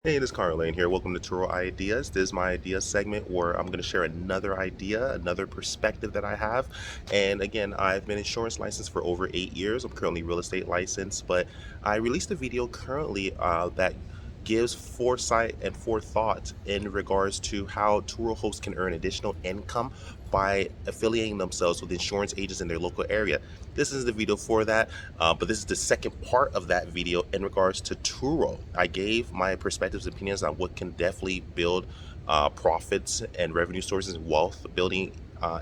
Hey, this is Conrad Layn here. Welcome to Turo Ideas. This is my idea segment where I'm going to share another idea, another perspective that I have. And again, I've been insurance licensed for over 8 years. I'm currently real estate licensed, but I released a video currently that gives foresight and forethought in regards to how Turo hosts can earn additional income by affiliating themselves with insurance agents in their local area. This is the video for that. But this is the second part of that video in regards to Turo. I gave my perspectives and opinions on what can definitely build profits and revenue sources and wealth building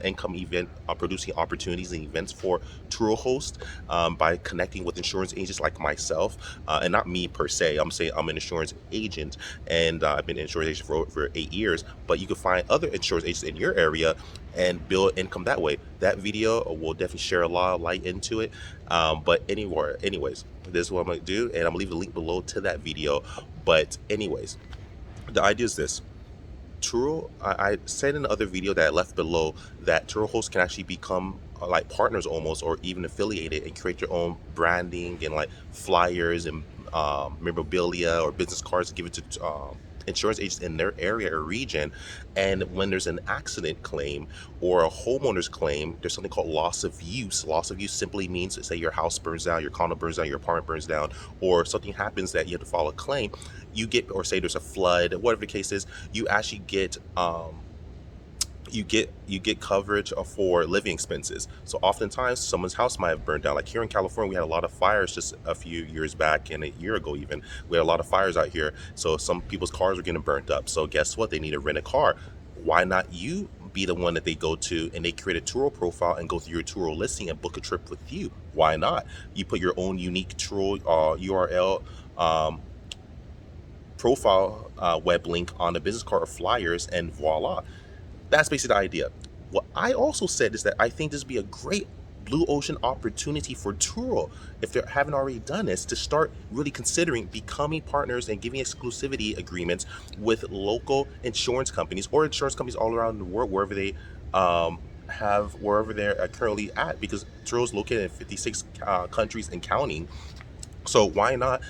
income event producing opportunities and events for Turo host by connecting with insurance agents like myself, and not me per se. I'm saying I'm an insurance agent, and I've been an insurance agent for over 8 years, but you can find other insurance agents in your area and build income that way. That video will definitely share a lot of light into it. Anyways, this is what I'm gonna do, and I'm gonna leave the link below to that video. But anyways, the idea is this. Turo, I said in the other video that I left below that Turo hosts can actually become like partners almost, or even affiliated, and create your own branding and like flyers and memorabilia or business cards to give it to insurance agents in their area or region. And when there's an accident claim or a homeowner's claim, there's something called loss of use. Loss of use simply means, say your house burns down, your condo burns down, your apartment burns down, or something happens that you have to file a claim. You get, or say there's a flood, whatever the case is, you actually get you get coverage for living expenses. So oftentimes someone's house might have burned down. Like here in California, we had a lot of fires just a few years back, and a year ago even. We had a lot of fires out here. So some people's cars were getting burnt up. So guess what? They need to rent a car. Why not you be the one that they go to, and they create a Turo profile and go through your Turo listing and book a trip with you? Why not? You put your own unique Turo URL profile web link on the business card or flyers, and voila. That's basically the idea. What I also said is that I think this would be a great blue ocean opportunity for Turo, if they haven't already done this, to start really considering becoming partners and giving exclusivity agreements with local insurance companies or insurance companies all around the world, wherever they're currently at, because Turo is located in 56 countries and counting. So why not?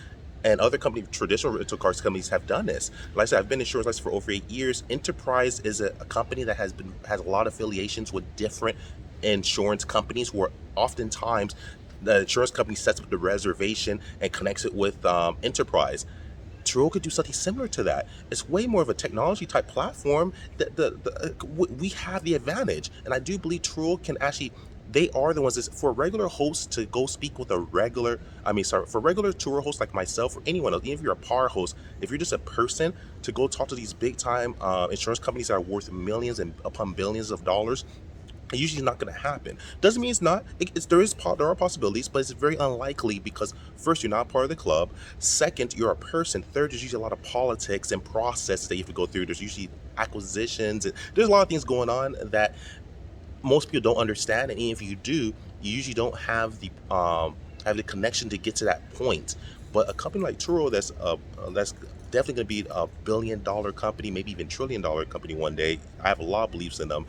And other traditional rental cars companies have done this. Like I said, I've been insurance licensed for over 8 years. Enterprise is a company that has a lot of affiliations with different insurance companies, where oftentimes the insurance company sets up the reservation and connects it with Enterprise. Turo could do something similar to that. It's way more of a technology type platform. We have the advantage, and I do believe Turo can actually. They are the ones that, for a regular host to go speak with a regular, for regular Turo hosts like myself or anyone else, even if you're a power host, if you're just a person, to go talk to these big time insurance companies that are worth millions and upon billions of dollars, usually not going to happen. Doesn't mean it's not. There are possibilities, but it's very unlikely, because first, you're not part of the club. Second, you're a person. Third, there's usually a lot of politics and process that you have to go through. There's usually acquisitions, and there's a lot of things going on that most people don't understand. And even if you do, you usually don't have the connection to get to that point. But a company like Turo, that's definitely going to be a $1 billion company, maybe even $1 trillion company one day. I have a lot of beliefs in them.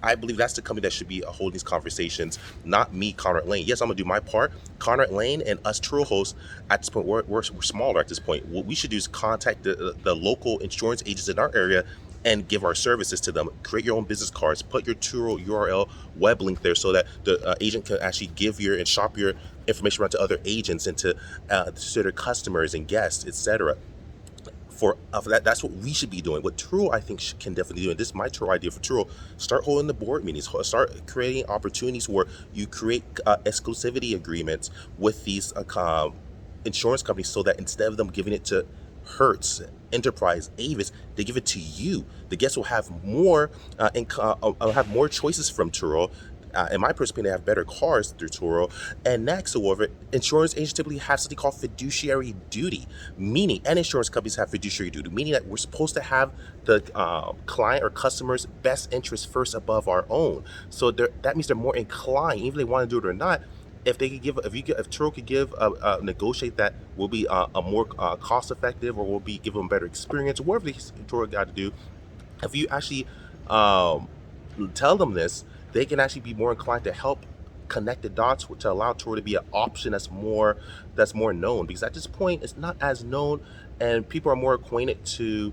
I believe that's the company that should be holding these conversations, not me, Conrad Layn. Yes, I'm gonna do my part. Conrad Layn and us True hosts, at this point, we're smaller at this point. What we should do is contact the local insurance agents in our area and give our services to them. Create your own business cards, put your Turo URL web link there, so that the agent can actually give your and shop your information around to other agents and to their customers and guests, etc. For that, that's what we should be doing. What Turo, I think, can definitely do, and this is my Turo idea for Turo: start holding the board meetings, start creating opportunities where you create exclusivity agreements with these insurance companies, so that instead of them giving it to Hertz, Enterprise, Avis, they give it to you. The guests will have have more choices from Turo. In my personal opinion, they have better cars through Turo. And next, however, insurance agents typically have something called fiduciary duty, meaning, and insurance companies have fiduciary duty, meaning that we're supposed to have the client or customer's best interest first above our own. So that means they're more inclined, even if they want to do it or not. If they could if Turo could negotiate that will be a more cost effective, or will be give them a better experience, whatever Turo got to do. If you actually um, tell them this, they can actually be more inclined to help connect the dots to allow Turo to be an option that's more known. Because at this point, it's not as known and people are more acquainted to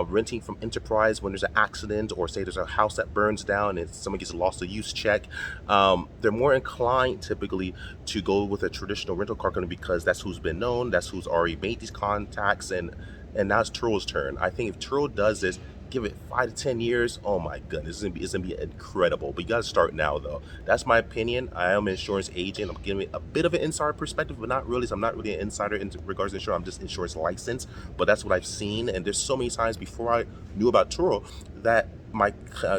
renting from enterprise when there's an accident, or say there's a house that burns down and someone gets a loss of use check. They're more inclined typically to go with a traditional rental car company because that's who's been known, that's who's already made these contacts, and now it's Turo's turn. I think if Turo does this, give it 5 to 10 years, oh my goodness, it's gonna be incredible. But you gotta start now, though. That's my opinion. I am an insurance agent. I'm giving a bit of an insider perspective, but not really. So I'm not really an insider in regards to insurance. I'm just insurance licensed. But that's what I've seen. And there's so many times before I knew about Turo that my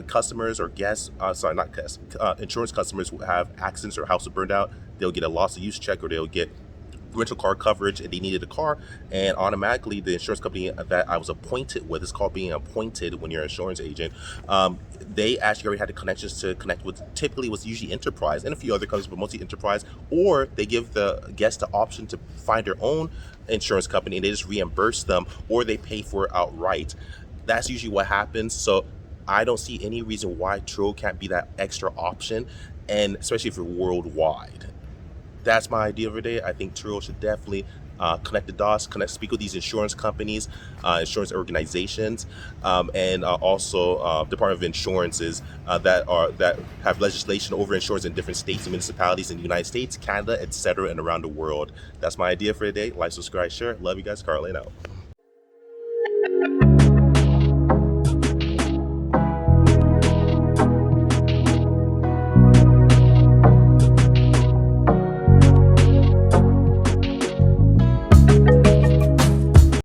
customers or guests, sorry, not guests, insurance customers who have accidents or houses burned out, they'll get a loss of use check, or they'll get rental car coverage, and they needed a car, and automatically the insurance company that I was appointed with, it's called being appointed when you're an insurance agent, they actually already had the connections to connect with, typically was usually enterprise and a few other companies, but mostly enterprise, or they give the guest the option to find their own insurance company and they just reimburse them, or they pay for it outright. That's usually what happens. So I don't see any reason why Turo can't be that extra option, and especially if you're worldwide. That's my idea of the day. I think Turo should definitely connect the dots, speak with these insurance companies, insurance organizations, and also Department of Insurances that have legislation over insurance in different states and municipalities in the United States, Canada, etc., and around the world. That's my idea for the day. Like, subscribe, share. Love you guys. Layn out.